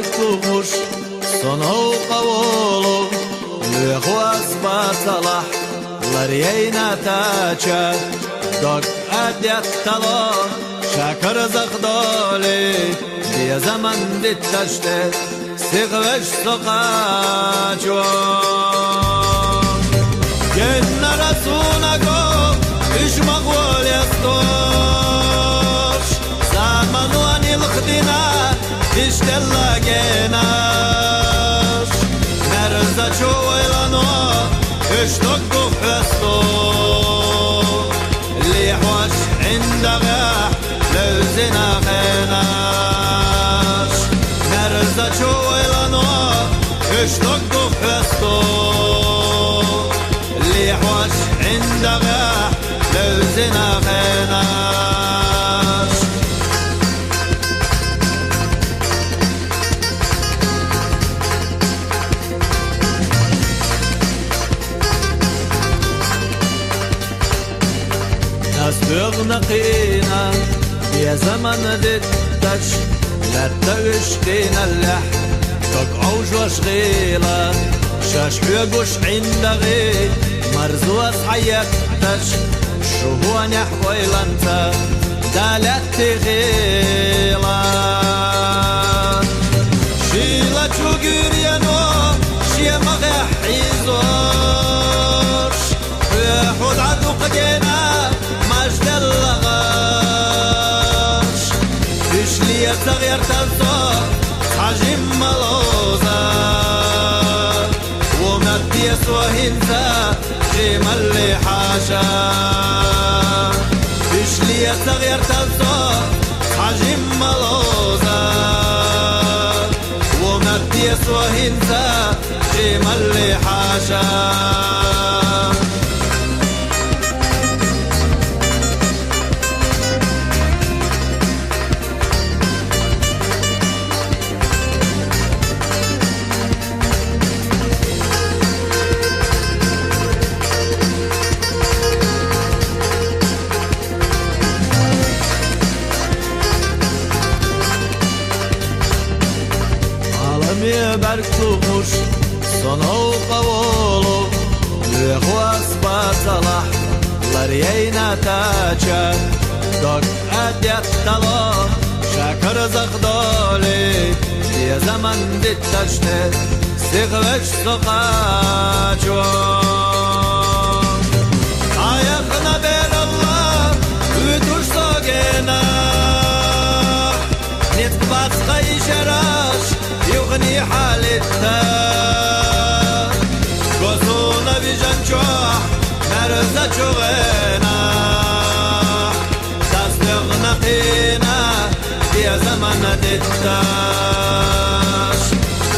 بركوش صنعوا قولوا لخواس بصلاح لرينا تاچا دك أديت تلا شكر زخدالي بيا زمن دي تشتي سيغوش سقاچوا جن رسونكو إش مغول يستوش زمن واني الخدنا إش دلاجيناش مرزا شويلانو إش تقو فستو اللي حوش عندها لو زنا خيناش مرزا شويلانو إش تقو فستو اللي حوش عندها لو زنا خيناش ناس بغنقينا يا زمن دتش لا تغشتينا اللح تقعوش وشغيلة شاش حيقوش عندغي مرزوس حياتش شو هو نحوي لانتا دالت تغيلة شيلة شوقير ينو شي مغح يزوش يحود عدو قدينا مجد اللغاش إيش لي صغير تلصق حجم ملوزة ومديس وهنسى جيم اللي حاشا إيش لي صغير تلصق حجم ملوزة ومديس وهنسى جيم اللي حاشا بركوش صنعوا قولوا لخواس بصلاح لرينا تاچا دك أديت تلا شكر زخدالي يا زمن دي تشتي سيغوش سقاچوا عيقنا بير الله ويدوش ساقنا نتبات قيشراش يغني حالتها قصونا بجنجوح مرزا جوغينا تصدقنا قينا يا زمن دتاش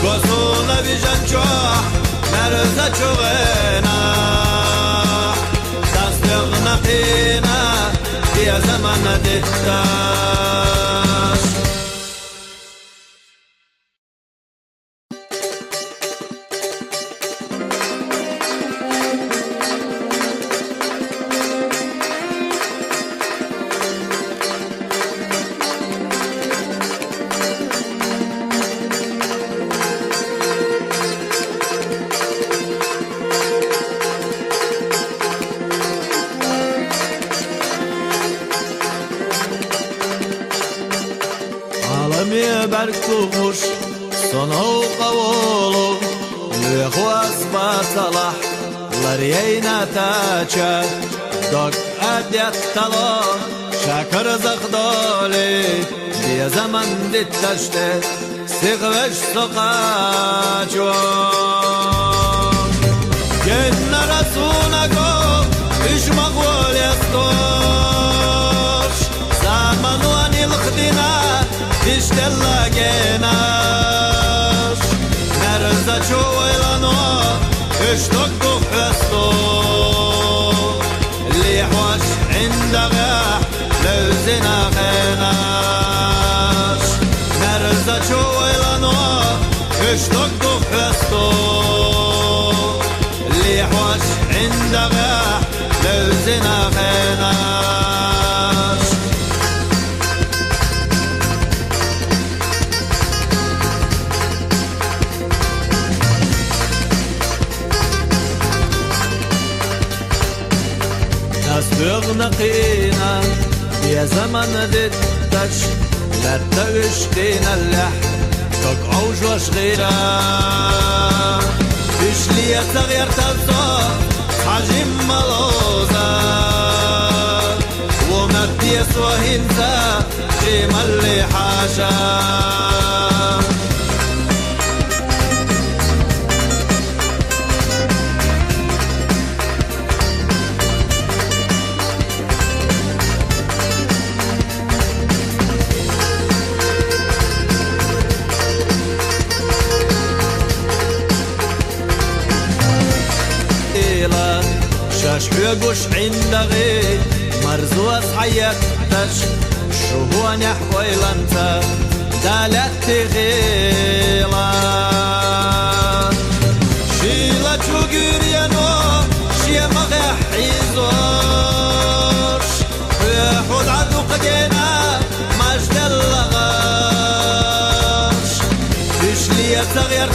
قصونا بجنجوح مرزا جوغينا تصدقنا قينا يا زمن دتاش بركوش صنعوا قولوا لخواس بصلاح لرينا تاچا دك أديت تلا شكر زخدالي بيا زمن دي تشتي سيغوش سقاچوا جن رسونكو إش مغول يستوش زمن واني الخدنا إش دلاجيناش مرزا شويلانو إش تقو فستو اللي حوش عندها لو زنا خيناش مرزا شويلانو إش تقو فستو اللي حوش عندها لو زنا خيناش تغنقينا يا زمن دتش لا تغشتينا اللح تقعوش وشغيرا إيش لي تغير تبصر حجم ملوزا ومبتيس وهنزا قيمة اللي حاشا شاش حيقوش عندغي مرزوس حياتش شو هو نحوي لنتا دالت غيلا شيلا تشوغيريانو شيا مغح يزوش يحود عدو قدينا مجد اللغاش إيش لي تغير